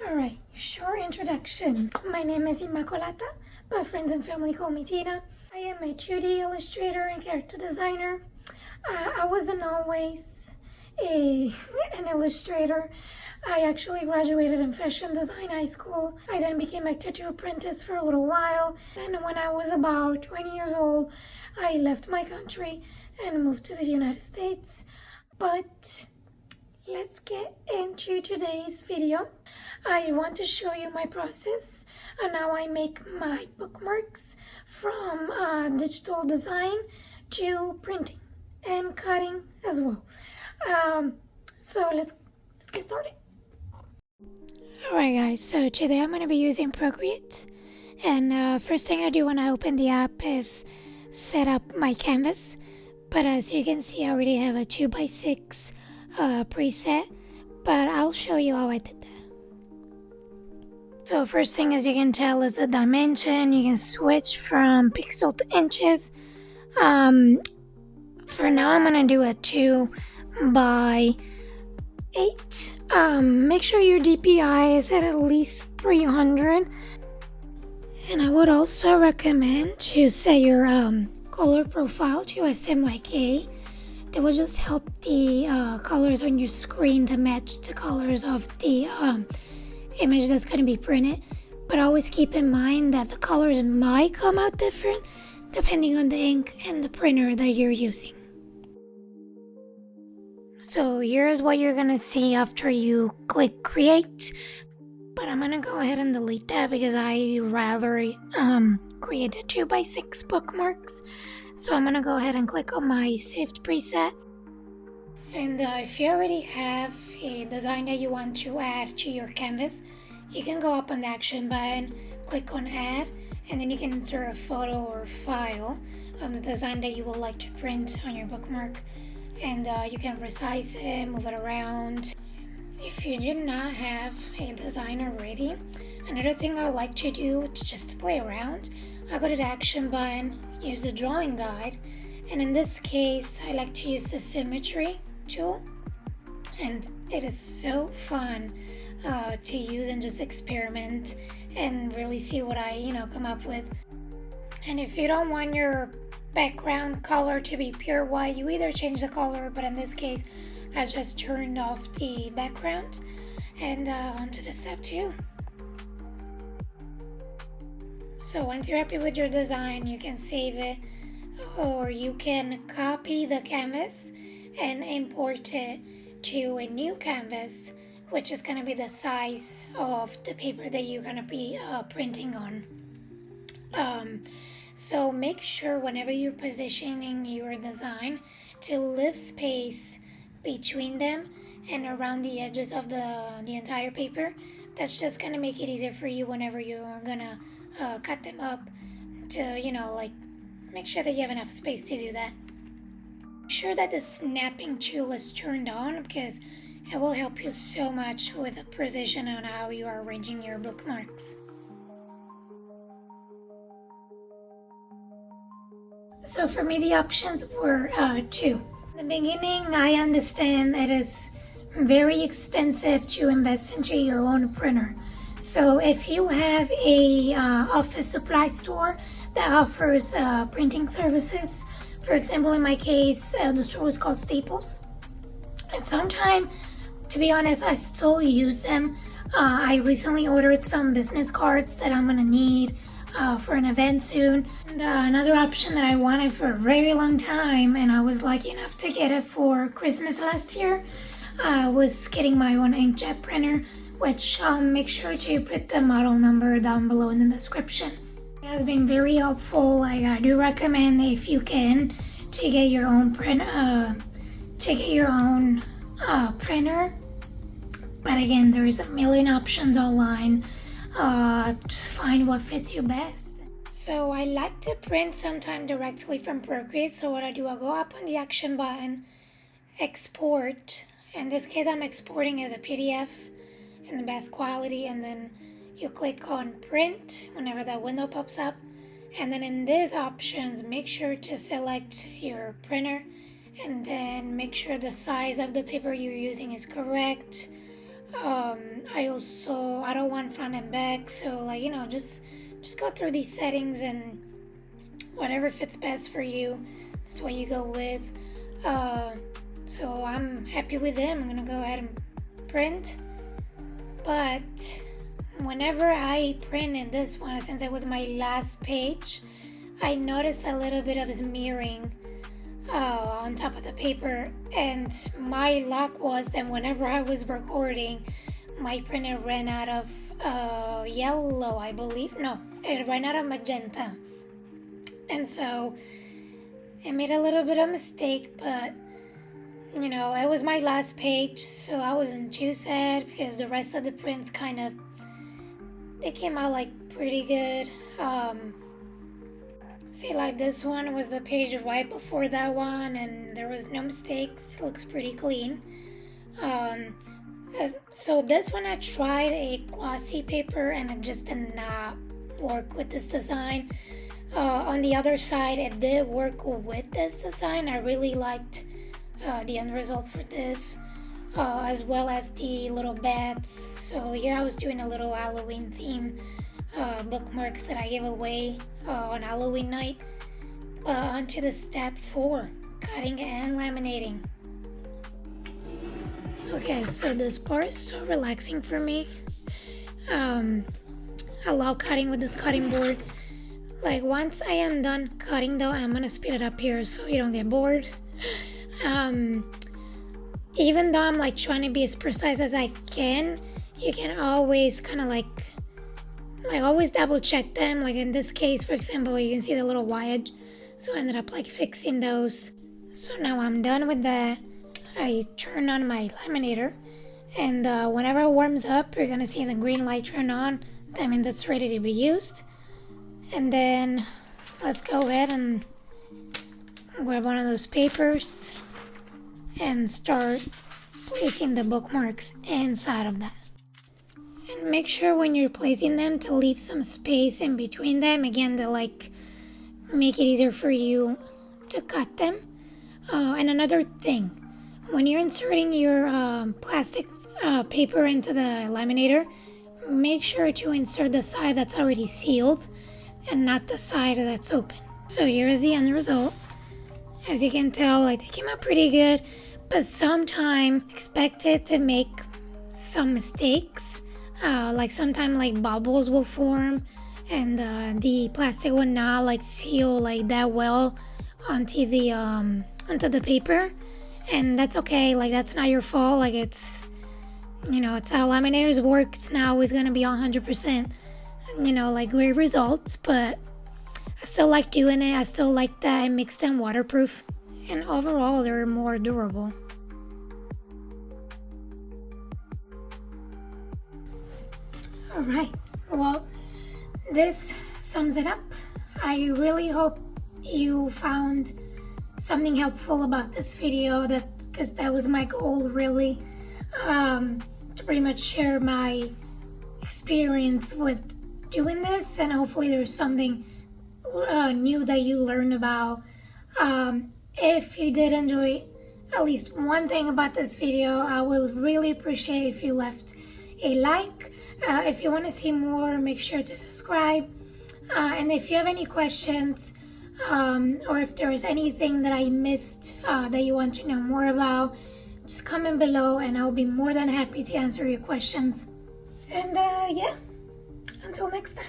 Alright, short introduction. My name is Immacolata, but friends and family call me Tina. I am a 2D illustrator and character designer. I wasn't always an illustrator. I actually graduated in fashion design high school. I then became a tattoo apprentice for a little while. And when I was about 20 years old, I left my country and moved to the United States. But let's get into today's video. I want to show you my process on how I make my bookmarks from digital design to printing and cutting as well. So let's get started. Alright guys, so today I'm going to be using Procreate, and first thing I do when I open the app is set up my canvas. But as you can see, I already have a 2x6 preset, but I'll show you how I did that. So first thing, as you can tell, is the dimension. You can switch from pixel to inches. For now I'm gonna do a 2x8. Make sure your DPI is at least 300, and I would also recommend to set your color profile to SMYK. That will just help the colors on your screen to match the colors of the image that's going to be printed. But always keep in mind that the colors might come out different depending on the ink and the printer that you're using. So here's what you're going to see after you click create. But I'm going to go ahead and delete that because I rather create a 2x6 bookmarks. So I'm going to go ahead and click on my saved preset. And if you already have a design that you want to add to your canvas, you can go up on the action button, click on add, and then you can insert a photo or file of the design that you would like to print on your bookmark. And you can resize it, move it around. If you do not have a design already, another thing I like to do just to play around, I go to the action button, use the drawing guide, and in this case I like to use the symmetry tool, and it is so fun to use and just experiment and really see what I come up with. And if you don't want your background color to be pure white, you either change the color, but in this case I just turned off the background, and onto the step 2. So once you're happy with your design, you can save it, or you can copy the canvas and import it to a new canvas, which is going to be the size of the paper that you're going to be printing on. So make sure whenever you're positioning your design to leave space between them and around the edges of the entire paper. That's just going to make it easier for you whenever you're going to cut them up to, make sure that you have enough space to do that. Make sure that the snapping tool is turned on because it will help you so much with the precision on how you are arranging your bookmarks. So for me, the options were 2. In the beginning, I understand it is very expensive to invest into your own printer. So if you have a office supply store that offers printing services, for example, in my case, the store is called Staples. And sometimes, to be honest, I still use them. I recently ordered some business cards that I'm gonna need for an event soon. And another option that I wanted for a very long time, and I was lucky enough to get it for Christmas last year, was getting my own InkJet printer, which I'll make sure to put the model number down below in the description. It has been very helpful. I do recommend, if you can, to get your own printer. But again, there's a million options online. Just find what fits you best. So I like to print sometime directly from Procreate. So what I do, I'll go up on the action button, export. In this case, I'm exporting as a PDF in the best quality, and then you click on print whenever that window pops up, and then in these options make sure to select your printer and then make sure the size of the paper you're using is correct. I I don't want front and back, so like, you know, just go through these settings and whatever fits best for you, that's what you go with. So I'm happy with them. I'm gonna go ahead and print. But whenever I printed this one, since it was my last page, I noticed a little bit of smearing on top of the paper, and my luck was that whenever I was recording, my printer ran out of yellow, I believe. No, it ran out of magenta, and so it made a little bit of mistake, but you know, it was my last page, so I wasn't too sad because the rest of the prints they came out like pretty good. See, like this one was the page right before that one, and there was no mistakes. It looks pretty clean. So this one I tried a glossy paper and it just did not work with this design. On the other side, it did work with this design. I really liked the end result for this, as well as the little bats. So here I was doing a little Halloween theme bookmarks that I gave away on Halloween night. On to the step 4, cutting and laminating. Okay, so this part is so relaxing for me. I love cutting with this cutting board. Like once I am done cutting though, I'm gonna speed it up here so you don't get bored. Even though I'm like trying to be as precise as I can, you can always kind of like always double check them. Like in this case, for example, you can see the little wire, so I ended up like fixing those. So now I'm done with that. I turn on my laminator, and whenever it warms up, you're gonna see the green light turn on. That means it's ready to be used. And then let's go ahead and grab one of those papers and start placing the bookmarks inside of that. And make sure when you're placing them to leave some space in between them, again, to like make it easier for you to cut them. And another thing, when you're inserting your plastic paper into the laminator, make sure to insert the side that's already sealed and not the side that's open. So here's the end result. As you can tell, like they came out pretty good, but sometimes expected to make some mistakes. Like sometimes like bubbles will form, and the plastic will not like seal like that well onto the paper, and that's okay. Like that's not your fault. Like it's, you know, it's how laminators work. It's not always gonna be 100%, you know, like great results, but I still like doing it. I still like that it makes them waterproof, and overall they're more durable. Alright, well, this sums it up. I really hope you found something helpful about this video, because that was my goal really, to pretty much share my experience with doing this, and hopefully there's something new that you learned about. If you did enjoy at least one thing about this video, I will really appreciate if you left a like. If you want to see more, make sure to subscribe. And if you have any questions, or if there is anything that I missed that you want to know more about, just comment below and I'll be more than happy to answer your questions. And yeah, until next time.